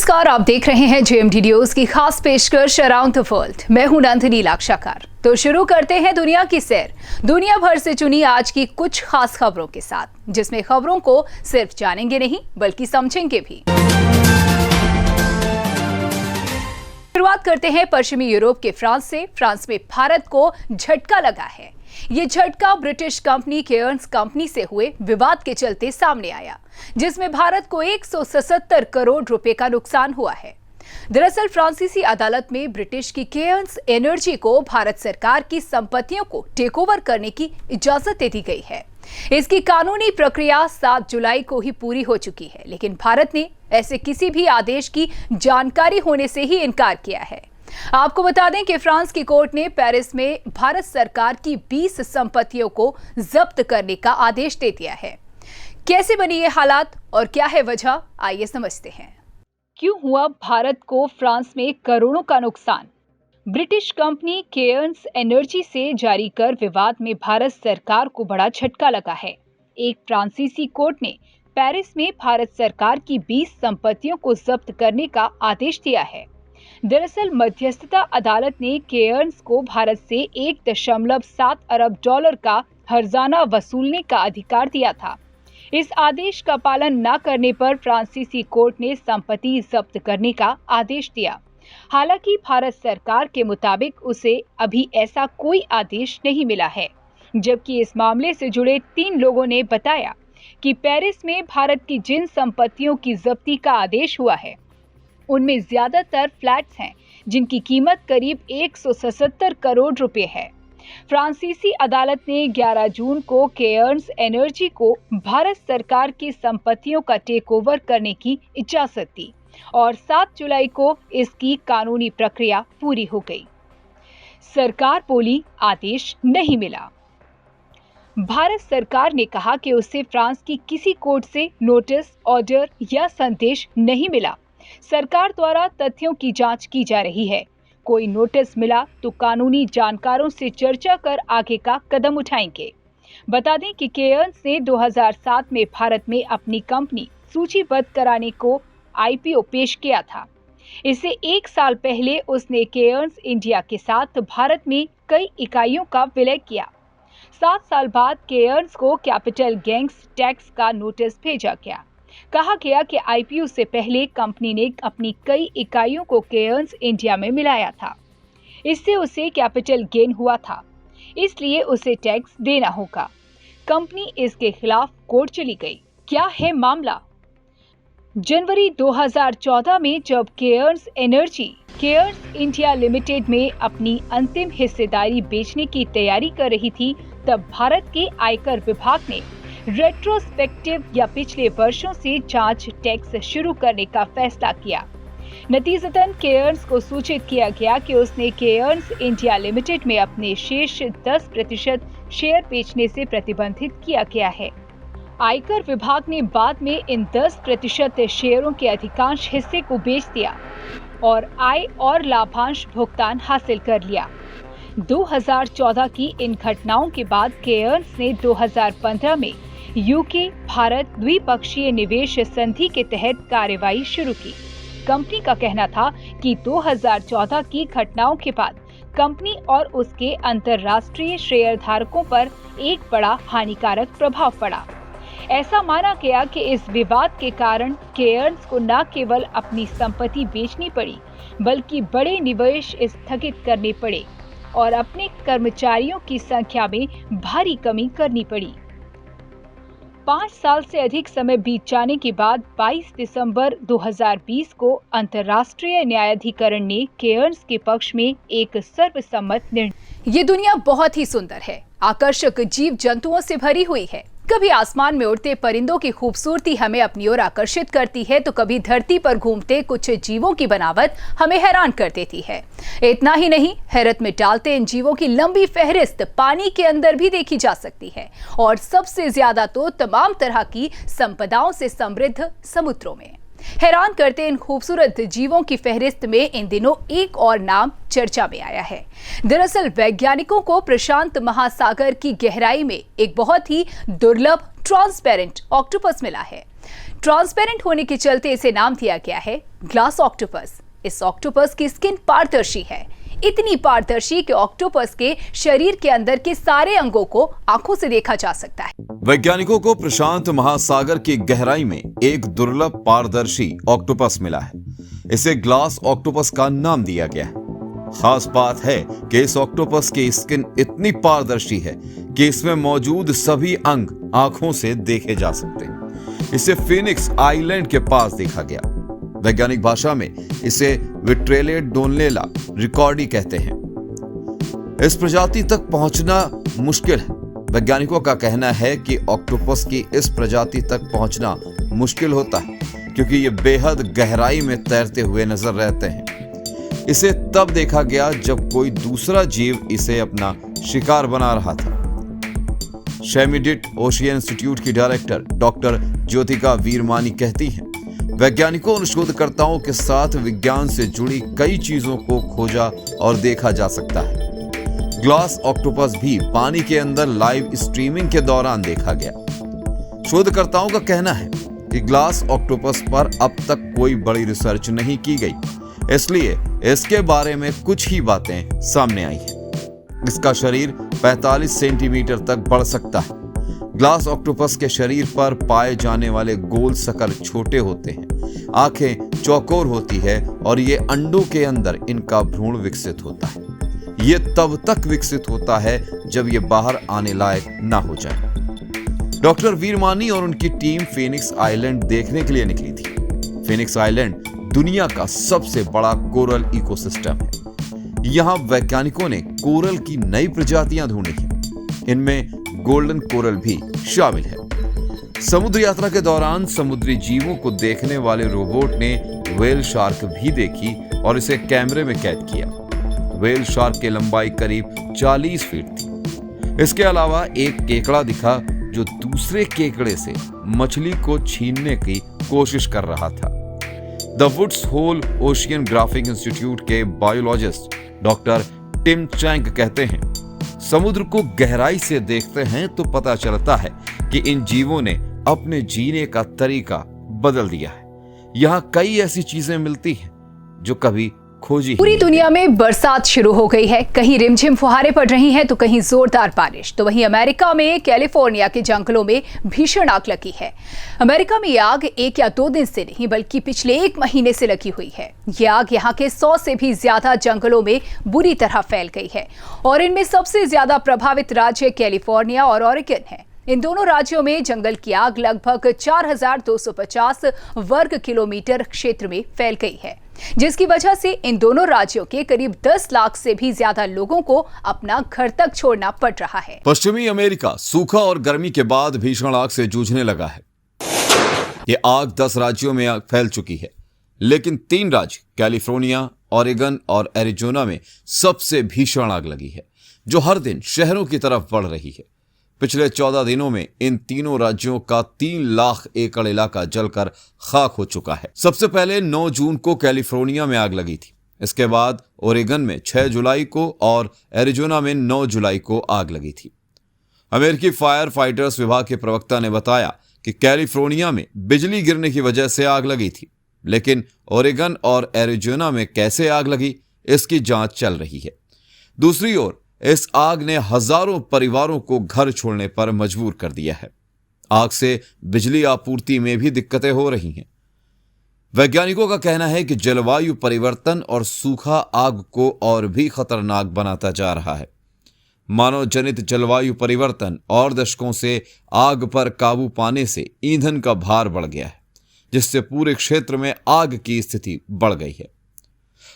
नमस्कार, आप देख रहे हैं जेएमडी न्यूज की खास पेशकश अराउंड द वर्ल्ड। मैं हूं नंदिनी लाक्षाकार। तो शुरू करते हैं दुनिया की सैर, दुनिया भर से चुनी आज की कुछ खास खबरों के साथ, जिसमें खबरों को सिर्फ जानेंगे नहीं बल्कि समझेंगे भी। शुरुआत करते हैं पश्चिमी यूरोप के फ्रांस से। फ्रांस में भारत को झटका लगा है। ये झटका ब्रिटिश कंपनी केयर्न्स कंपनी से हुए विवाद के चलते सामने आया, जिसमें भारत को 177 करोड़ रुपए का नुकसान हुआ है। दरअसल फ्रांसीसी अदालत में ब्रिटिश की केयर्न्स एनर्जी को भारत सरकार की संपत्तियों को टेक ओवर करने की इजाजत दे दी गई है। इसकी कानूनी प्रक्रिया 7 जुलाई को ही पूरी हो चुकी है, लेकिन भारत ने ऐसे किसी भी आदेश की जानकारी होने से ही इनकार किया है। आपको बता दें कि फ्रांस की कोर्ट ने पेरिस में भारत सरकार की 20 संपत्तियों को जब्त करने का आदेश दे दिया है। कैसे बनी ये हालात और क्या है वजह, आइए समझते हैं। क्यों हुआ भारत को फ्रांस में करोड़ों का नुकसान? ब्रिटिश कंपनी केयर्न्स एनर्जी से जारी कर विवाद में भारत सरकार को बड़ा झटका लगा है। एक फ्रांसीसी कोर्ट ने पेरिस में भारत सरकार की 20 संपत्तियों को जब्त करने का आदेश दिया है। दरअसल मध्यस्थता अदालत ने केयर्न्स को भारत से 1.7 अरब डॉलर का हर्जाना वसूलने का अधिकार दिया था। इस आदेश का पालन न करने पर फ्रांसीसी कोर्ट ने संपत्ति जब्त करने का आदेश दिया। हालांकि भारत सरकार के मुताबिक उसे अभी ऐसा कोई आदेश नहीं मिला है, जबकि इस मामले से जुड़े 3 लोगों ने बताया कि पेरिस में भारत की जिन संपत्तियों की जब्ती का आदेश हुआ है, उनमें ज्यादातर फ्लैट्स हैं, जिनकी कीमत करीब 177 करोड़ रुपए है। फ्रांसीसी अदालत ने 11 जून को केयर्न्स एनर्जी को भारत सरकार की संपत्तियों का टेक ओवर करने की इजाजत दी और 7 जुलाई को इसकी कानूनी प्रक्रिया पूरी हो गई। सरकार बोली, आदेश नहीं मिला। भारत सरकार ने कहा कि उसे फ्रांस की किसी कोर्ट से नोटिस, ऑर्डर या संदेश नहीं मिला। सरकार द्वारा तथ्यों की जांच की जा रही है। कोई नोटिस मिला तो कानूनी जानकारों से चर्चा कर आगे का कदम उठाएंगे। बता दें कि केयर्न्स ने 2007 में भारत में अपनी कंपनी सूचीबद्ध कराने को आईपीओ पेश किया था। इससे 1 साल पहले उसने केयर्न्स इंडिया के साथ भारत में कई इकाइयों का विलय किया। 7 साल बाद केयर्न्स को कैपिटल गेन्स टैक्स का नोटिस भेजा गया। कहा गया कि आईपीओ से पहले कंपनी ने अपनी कई इकाइयों को केयर्न्स इंडिया में मिलाया था। इससे उसे कैपिटल गेन हुआ था, इसलिए उसे टैक्स देना होगा। कंपनी इसके खिलाफ कोर्ट चली गई। क्या है मामला? जनवरी 2014 में जब Cairns energy Cairns India limited में अपनी अंतिम हिस्सेदारी बेचने की तैयारी कर रही थी, तब भारत के आयकर विभाग ने रेट्रोस्पेक्टिव या पिछले वर्षों से जांच टैक्स शुरू करने का फैसला किया। नतीजतन केयर्न्स को सूचित किया गया कि उसने केयर्न्स इंडिया लिमिटेड में अपने शेष 10% शेयर बेचने से प्रतिबंधित किया गया है। आयकर विभाग ने बाद में इन 10% शेयरों के अधिकांश हिस्से को बेच दिया और आय और लाभांश भुगतान हासिल कर लिया। 2014 की इन घटनाओं के बाद केयर्न्स ने 2015 में यूके भारत द्विपक्षीय निवेश संधि के तहत कार्रवाई शुरू की। कंपनी का कहना था कि 2014 की घटनाओं के बाद कंपनी और उसके अंतर्राष्ट्रीय शेयरधारकों पर एक बड़ा हानिकारक प्रभाव पड़ा। ऐसा माना गया कि इस विवाद के कारण केयर्न्स को न केवल अपनी संपत्ति बेचनी पड़ी, बल्कि बड़े निवेश स्थगित करने पड़े और अपने कर्मचारियों की संख्या में भारी कमी करनी पड़ी। 5 साल से अधिक समय बीत जाने के बाद 22 दिसंबर 2020 को अंतर्राष्ट्रीय न्यायाधिकरण ने केयर्न्स के पक्ष में एक सर्वसम्मत निर्णय। ये दुनिया बहुत ही सुंदर है, आकर्षक जीव जंतुओं से भरी हुई है। कभी आसमान में उड़ते परिंदों की खूबसूरती हमें अपनी ओर आकर्षित करती है, तो कभी धरती पर घूमते कुछ जीवों की बनावट हमें हैरान कर देती है। इतना ही नहीं, हैरत में डालते इन जीवों की लंबी फहरिस्त पानी के अंदर भी देखी जा सकती है, और सबसे ज्यादा तो तमाम तरह की संपदाओं से समृद्ध समुद्रों में। हैरान करते इन खूबसूरत जीवों की फहरिस्त में इन दिनों एक और नाम चर्चा में आया है। दरअसल वैज्ञानिकों को प्रशांत महासागर की गहराई में एक बहुत ही दुर्लभ ट्रांसपेरेंट ऑक्टोपस मिला है। ट्रांसपेरेंट होने के चलते इसे नाम दिया गया है ग्लास ऑक्टोपस। इस ऑक्टोपस की स्किन पारदर्शी है, इतनी पारदर्शी कि ऑक्टोपस के शरीर के अंदर के सारे अंगों को आंखों से देखा जा सकता है। वैज्ञानिकों को प्रशांत महासागर की गहराई में एक दुर्लभ पारदर्शी ऑक्टोपस मिला है। इसे ग्लास ऑक्टोपस का नाम दिया गया है। खास बात है कि इस ऑक्टोपस की स्किन इतनी पारदर्शी है कि इसमें मौजूद सभी अंग आंखों से देखे जा सकते हैं। इसे फिनिक्स आइलैंड के पास देखा गया। वैज्ञानिक भाषा में इसे विट्रेलेडोनेला रिकॉर्डी कहते हैं। इस प्रजाति तक पहुंचना मुश्किल है। वैज्ञानिकों का कहना है कि ऑक्टोपस की इस प्रजाति तक पहुंचना मुश्किल होता है क्योंकि ये बेहद गहराई में तैरते हुए नजर रहते हैं। इसे तब देखा गया जब कोई दूसरा जीव इसे अपना शिकार बना रहा था। शेमिडिट ओशियन इंस्टीट्यूट की डायरेक्टर डॉक्टर ज्योतिका वीरमानी कहती हैं, वैज्ञानिकों और शोधकर्ताओं के साथ विज्ञान से जुड़ी कई चीजों को खोजा और देखा जा सकता है। ग्लास ऑक्टोपस भी पानी के अंदर लाइव स्ट्रीमिंग के दौरान देखा गया। शोधकर्ताओं का कहना है कि ग्लास ऑक्टोपस पर अब तक कोई बड़ी रिसर्च नहीं की गई, इसलिए इसके बारे में कुछ ही बातें सामने आई हैं। इसका शरीर 45 सेंटीमीटर तक बढ़ सकता है। ग्लास ऑक्टोपस के शरीर पर पाए जाने वाले गोल शकल छोटे होते हैं, आंखें चौकोर होती है और ये अंडों के अंदर इनका भ्रूण विकसित होता है। ये तब तक विकसित होता है जब ये बाहर आने लायक ना हो जाए। डॉक्टर वीरमानी और उनकी टीम फिनिक्स आइलैंड देखने के लिए निकली थी। फिनिक्स आइलैंड दुनिया का सबसे बड़ा कोरल इकोसिस्टम है। यहाँ वैज्ञानिकों ने कोरल की नई प्रजातियां ढूंढी हैं। इनमें गोल्डन कोरल भी शामिल है। समुद्र यात्रा के दौरान समुद्री जीवों को देखने वाले रोबोट ने व्हेल शार्क भी देखी और इसे कैमरे में कैद किया। व्हेल शार्क की लंबाई करीब 40 फीट थी। इसके अलावा एक केकड़ा दिखा जो दूसरे केकड़े से मछली को छीनने की कोशिश कर रहा था। द वुड्स होल ओशियनग्राफिक इंस्टीट्यूट के बायोलॉजिस्ट डॉक्टर टिम चैंग कहते हैं, समुद्र को गहराई से देखते हैं तो पता चलता है कि इन जीवों ने अपने जीने का तरीका बदल दिया है। यहाँ कई ऐसी चीजें मिलती हैं जो कभी खोजी। पूरी दुनिया में बरसात शुरू हो गई है। कहीं रिमझिम फुहारें पड़ रही हैं तो कहीं जोरदार बारिश। तो वहीं अमेरिका में कैलिफोर्निया के जंगलों में भीषण आग लगी है। अमेरिका में ये आग 1 या 2 दिन से नहीं बल्कि पिछले 1 महीने से लगी हुई है। ये आग यहाँ के 100 से भी ज्यादा जंगलों में बुरी तरह फैल गई है और इनमें सबसे ज्यादा प्रभावित राज्य कैलिफोर्निया और ऑरेगन है। इन दोनों राज्यों में जंगल की आग लगभग 4250 वर्ग किलोमीटर क्षेत्र में फैल गई है, जिसकी वजह से इन दोनों राज्यों के करीब 10 लाख से भी ज्यादा लोगों को अपना घर तक छोड़ना पड़ रहा है। पश्चिमी अमेरिका सूखा और गर्मी के बाद भीषण आग से जूझने लगा है। ये आग 10 राज्यों में फैल चुकी है, लेकिन 3 राज्य कैलिफोर्निया, ऑरेगन और एरिजोना में सबसे भीषण आग लगी है, जो हर दिन शहरों की तरफ बढ़ रही है। पिछले 14 दिनों में इन तीनों राज्यों का 3 लाख एकड़ इलाका जलकर खाक हो चुका है। सबसे पहले 9 जून को कैलिफोर्निया में आग लगी थी। इसके बाद ओरेगन में 6 जुलाई को और एरिजोना में 9 जुलाई को आग लगी थी। अमेरिकी फायर फाइटर्स विभाग के प्रवक्ता ने बताया कि कैलिफोर्निया में बिजली गिरने की वजह से आग लगी थी, लेकिन ओरेगन और एरिजोना में कैसे आग लगी, इसकी जांच चल रही है। दूसरी ओर इस आग ने हजारों परिवारों को घर छोड़ने पर मजबूर कर दिया है। आग से बिजली आपूर्ति में भी दिक्कतें हो रही हैं। वैज्ञानिकों का कहना है कि जलवायु परिवर्तन और सूखा आग को और भी खतरनाक बनाता जा रहा है। मानव जनित जलवायु परिवर्तन और दशकों से आग पर काबू पाने से ईंधन का भार बढ़ गया है, जिससे पूरे क्षेत्र में आग की स्थिति बढ़ गई है।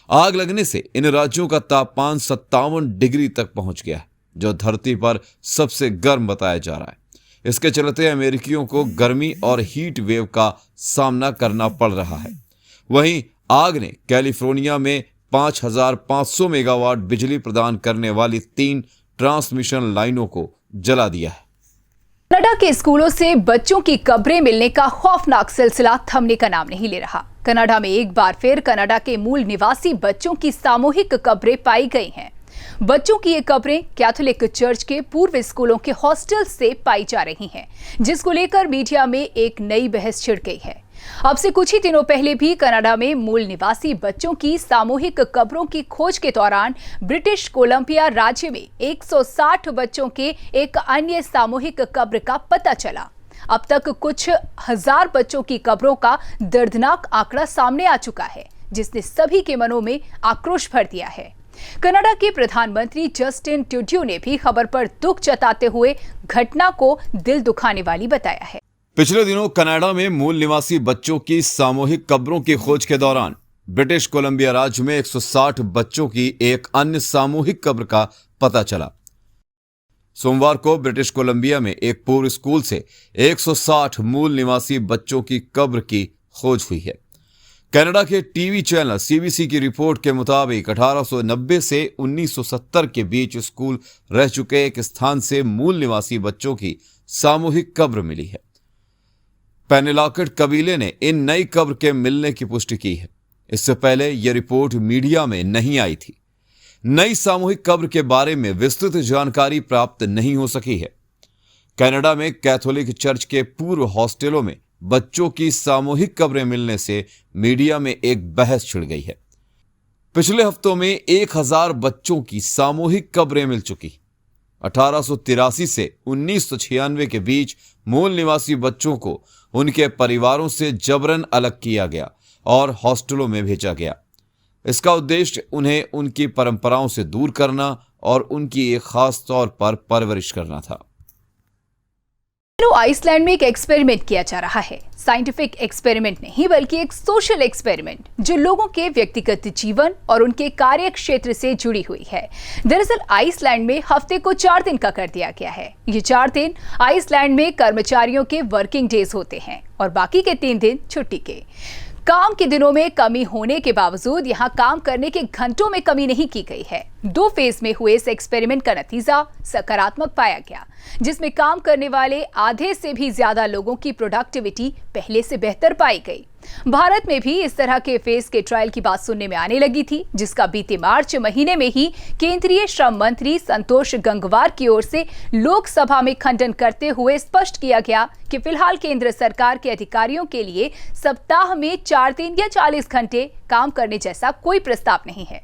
आग लगने से इन राज्यों का तापमान 57 डिग्री तक पहुंच गया है, जो धरती पर सबसे गर्म बताया जा रहा है। इसके चलते अमेरिकियों को गर्मी और हीट वेव का सामना करना पड़ रहा है। वहीं आग ने कैलिफोर्निया में 5500 मेगावाट बिजली प्रदान करने वाली 3 ट्रांसमिशन लाइनों को जला दिया है। कनाडा के स्कूलों से बच्चों की कब्रें मिलने का खौफनाक सिलसिला थमने का नाम नहीं ले रहा। कनाडा में एक बार फिर कनाडा के मूल निवासी बच्चों की सामूहिक कब्रें पाई गई हैं। बच्चों की ये कब्रें कैथोलिक चर्च के पूर्व स्कूलों के हॉस्टल से पाई जा रही हैं, जिसको लेकर मीडिया में एक नई बहस छिड़ गई है। अब से कुछ ही दिनों पहले भी कनाडा में मूल निवासी बच्चों की सामूहिक कब्रों की खोज के दौरान ब्रिटिश कोलंबिया राज्य में 160 बच्चों के एक अन्य सामूहिक कब्र का पता चला। अब तक कुछ हजार बच्चों की कब्रों का दर्दनाक आंकड़ा सामने आ चुका है, जिसने सभी के मनों में आक्रोश भर दिया है। कनाडा के प्रधानमंत्री जस्टिन ट्रूडेau ने भी खबर पर दुख जताते हुए घटना को दिल दुखाने वाली बताया है। पिछले दिनों कनाडा में मूल निवासी बच्चों की सामूहिक कब्रों की खोज के दौरान ब्रिटिश कोलंबिया राज्य में 160 बच्चों की एक अन्य सामूहिक कब्र का पता चला। सोमवार को ब्रिटिश कोलंबिया में एक पूर्व स्कूल से 160 मूल निवासी बच्चों की कब्र की खोज हुई है। कनाडा के टीवी चैनल CBC की रिपोर्ट के मुताबिक 1890 से 1970 के बीच स्कूल रह चुके एक स्थान से मूल निवासी बच्चों की सामूहिक कब्र मिली है। पेनेलाकट कबीले ने इन नई कब्र के मिलने की पुष्टि की है। इससे पहले यह रिपोर्ट मीडिया में नहीं आई थी। नई सामूहिक कब्र के बारे में विस्तृत जानकारी प्राप्त नहीं हो सकी है। कनाडा में कैथोलिक चर्च के पूर्व हॉस्टलों में बच्चों की सामूहिक कब्रें मिलने से मीडिया में एक बहस छिड़ गई है। पिछले हफ्तों में 1000 बच्चों की सामूहिक कब्रें मिल चुकी। 1883 से 1996 के बीच मूल निवासी बच्चों को उनके परिवारों से जबरन अलग किया गया और हॉस्टलों में भेजा गया। इसका उद्देश्य उन्हें उनकी परंपराओं से दूर करना और उनकी एक खास तौर पर परवरिश करना था। आइसलैंड में एक एक्सपेरिमेंट किया जा रहा है। साइंटिफिक एक्सपेरिमेंट नहीं बल्कि एक सोशल एक्सपेरिमेंट, जो लोगों के व्यक्तिगत जीवन और उनके कार्य क्षेत्र से जुड़ी हुई है। दरअसल आइसलैंड में हफ्ते को 4 दिन का कर दिया गया है। ये 4 दिन आइसलैंड में कर्मचारियों के वर्किंग डेज होते हैं और बाकी के 3 दिन छुट्टी के। काम के दिनों में कमी होने के बावजूद यहां काम करने के घंटों में कमी नहीं की गई है। 2 फेज में हुए इस एक्सपेरिमेंट का नतीजा सकारात्मक पाया गया, जिसमें काम करने वाले आधे से भी ज्यादा लोगों की प्रोडक्टिविटी पहले से बेहतर पाई गई। भारत में भी इस तरह के फेज के ट्रायल की बात सुनने में आने लगी थी, जिसका बीते मार्च महीने में ही केंद्रीय श्रम मंत्री संतोष गंगवार की ओर से लोकसभा में खंडन करते हुए स्पष्ट किया गया कि फिलहाल केंद्र सरकार के अधिकारियों के लिए सप्ताह में 4 दिन या 40 घंटे काम करने जैसा कोई प्रस्ताव नहीं है।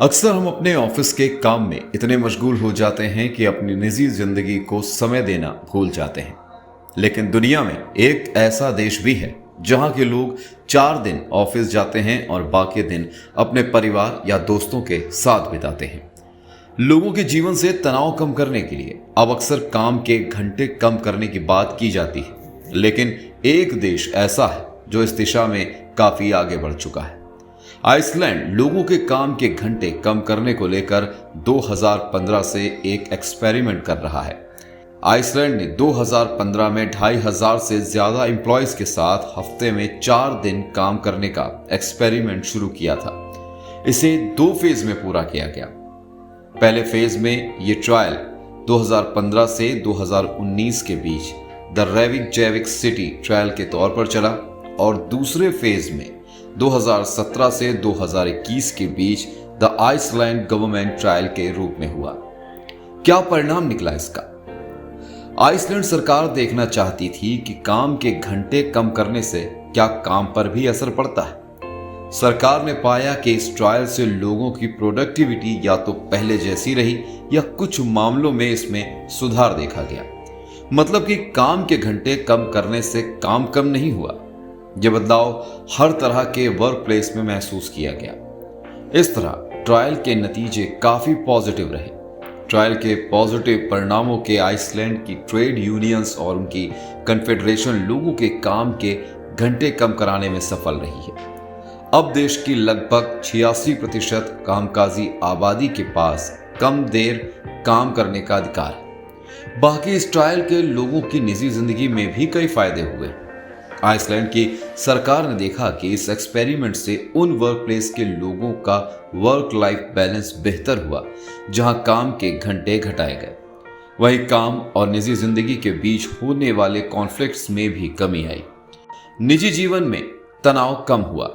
अक्सर हम अपने ऑफिस के काम में इतने मशगूल हो जाते हैं कि अपनी निजी जिंदगी को समय देना भूल जाते हैं। लेकिन दुनिया में एक ऐसा देश भी है जहां के लोग 4 दिन ऑफिस जाते हैं और बाकी दिन अपने परिवार या दोस्तों के साथ बिताते हैं। लोगों के जीवन से तनाव कम करने के लिए अब अक्सर काम के घंटे कम करने की बात की जाती है, लेकिन एक देश ऐसा है जो इस दिशा में काफी आगे बढ़ चुका है। आइसलैंड लोगों के काम के घंटे कम करने को लेकर 2015 से एक एक्सपेरिमेंट कर रहा है। आइसलैंड ने 2015 में 2500 से ज्यादा एम्प्लॉयज के साथ हफ्ते में 4 दिन काम करने का एक्सपेरिमेंट शुरू किया था। इसे 2 फेज में पूरा किया गया। पहले फेज में ये ट्रायल 2015 से 2019 के बीच द रेविकजेविक सिटी ट्रायल के तौर पर चला और दूसरे फेज में 2017 से 2021 के बीच द आइसलैंड गवर्नमेंट ट्रायल के रूप में हुआ। क्या परिणाम निकला इसका? आइसलैंड सरकार देखना चाहती थी कि काम के घंटे कम करने से क्या काम पर भी असर पड़ता है। सरकार ने पाया कि इस ट्रायल से लोगों की प्रोडक्टिविटी या तो पहले जैसी रही या कुछ मामलों में इसमें सुधार देखा गया। मतलब कि काम के घंटे कम करने से काम कम नहीं हुआ। यह बदलाव हर तरह के वर्क प्लेस में महसूस किया गया। इस तरह ट्रायल के नतीजे काफी पॉजिटिव रहे। ट्रायल के पॉजिटिव परिणामों के आइसलैंड की ट्रेड यूनियंस और उनकी कन्फेडरेशन लोगों के काम के घंटे कम कराने में सफल रही है। अब देश की लगभग 86% कामकाजी आबादी के पास कम देर काम करने का अधिकार है। बाकी इस ट्रायल के लोगों की निजी जिंदगी में भी कई फायदे हुए। आइसलैंड की सरकार ने देखा कि इस एक्सपेरिमेंट से उन वर्क प्लेस के लोगों का वर्क लाइफ बैलेंस बेहतर हुआ जहां काम के घंटे घटाए गए। वहीं काम और निजी जिंदगी के बीच होने वाले कॉन्फ्लिक्ट्स में भी कमी आई। निजी जीवन में तनाव कम हुआ।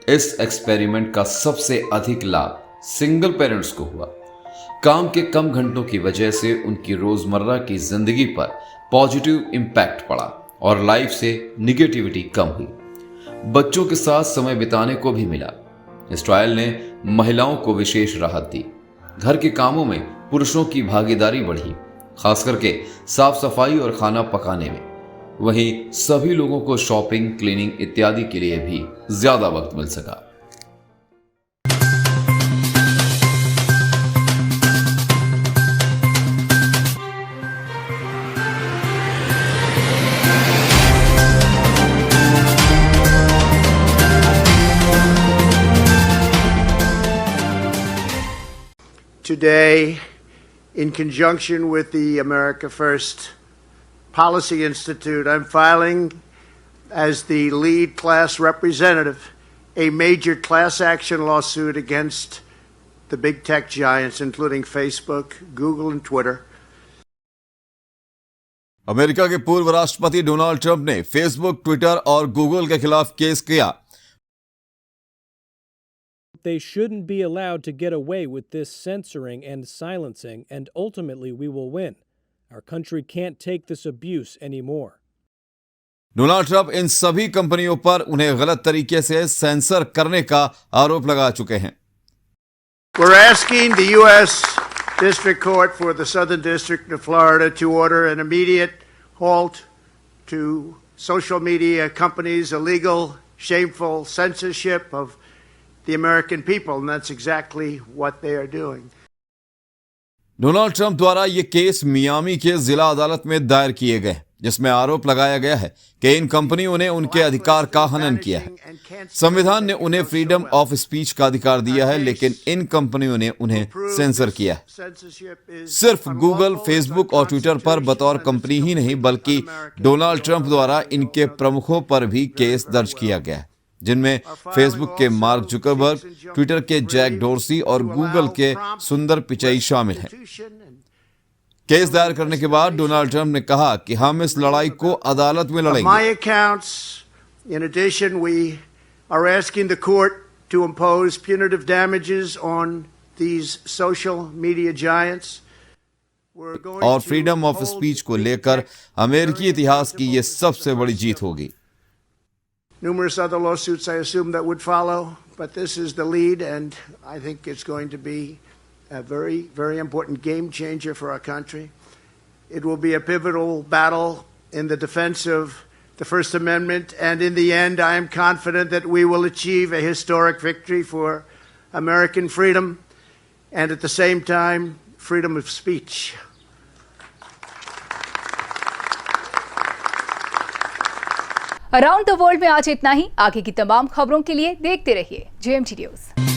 इस एक्सपेरिमेंट का सबसे अधिक लाभ सिंगल पेरेंट्स को हुआ। काम के कम घंटों की वजह से उनकी रोजमर्रा की जिंदगी पर पॉजिटिव इम्पैक्ट पड़ा और लाइफ से निगेटिविटी कम हुई। बच्चों के साथ समय बिताने को भी मिला। इस ट्रायल ने महिलाओं को विशेष राहत दी। घर के कामों में पुरुषों की भागीदारी बढ़ी, खास करके साफ सफाई और खाना पकाने में। वहीं सभी लोगों को शॉपिंग, क्लीनिंग इत्यादि के लिए भी ज्यादा वक्त मिल सका। Today, in conjunction with the America First Policy Institute, I'm filing as the lead class representative a major class action lawsuit against the big tech giants, including Facebook, Google, and Twitter. America के पूर्व राष्ट्रपति Donald Trump ने Facebook, Twitter और Google के खिलाफ case किया। They shouldn't be allowed to get away with this censoring and silencing, and ultimately we will win. Our country can't take this abuse anymore. Donald Trump इन सभी कंपनियों पर उन्हें गलत तरीके से सेंसर करने का आरोप लगा चुके हैं। We're asking the U.S. District Court for the Southern District of Florida to order an immediate halt to social media companies' illegal, shameful censorship of the American people, and that's exactly what they are doing. Donald Trump द्वारा ये case Miami के जिला अदालत में दायर किए गए, जिसमें आरोप लगाया गया है कि इन कंपनियों ने उनके अधिकार का हनन किया है। संविधान ने उन्हें फ्रीडम ऑफ स्पीच का अधिकार दिया है, लेकिन इन कंपनियों ने उन्हें सेंसर किया है। सिर्फ गूगल, फेसबुक और ट्विटर पर बतौर कंपनी ही नहीं, बल्कि डोनाल्ड ट्रंप द्वारा इनके प्रमुखों पर भी केस दर्ज किया गया है, जिनमें फेसबुक के मार्क जुकरबर्ग, ट्विटर के जैक डोर्सी और गूगल के सुंदर पिचई शामिल हैं। केस दायर करने के बाद डोनाल्ड ट्रंप ने कहा कि हम इस लड़ाई को अदालत में लड़ेंगे। My accounts, in addition, we are asking the court to impose punitive damages on these social media giants. और फ्रीडम ऑफ स्पीच को लेकर अमेरिकी इतिहास की यह सबसे बड़ी जीत होगी। Numerous other lawsuits, I assume, that would follow, but this is the lead, and I think it's going to be a very, very important game changer for our country. It will be a pivotal battle in the defense of the First Amendment, and in the end, I am confident that we will achieve a historic victory for American freedom, and at the same time, freedom of speech. Around the world में आज इतना ही। आगे की तमाम खबरों के लिए देखते रहिए JMT न्यूज।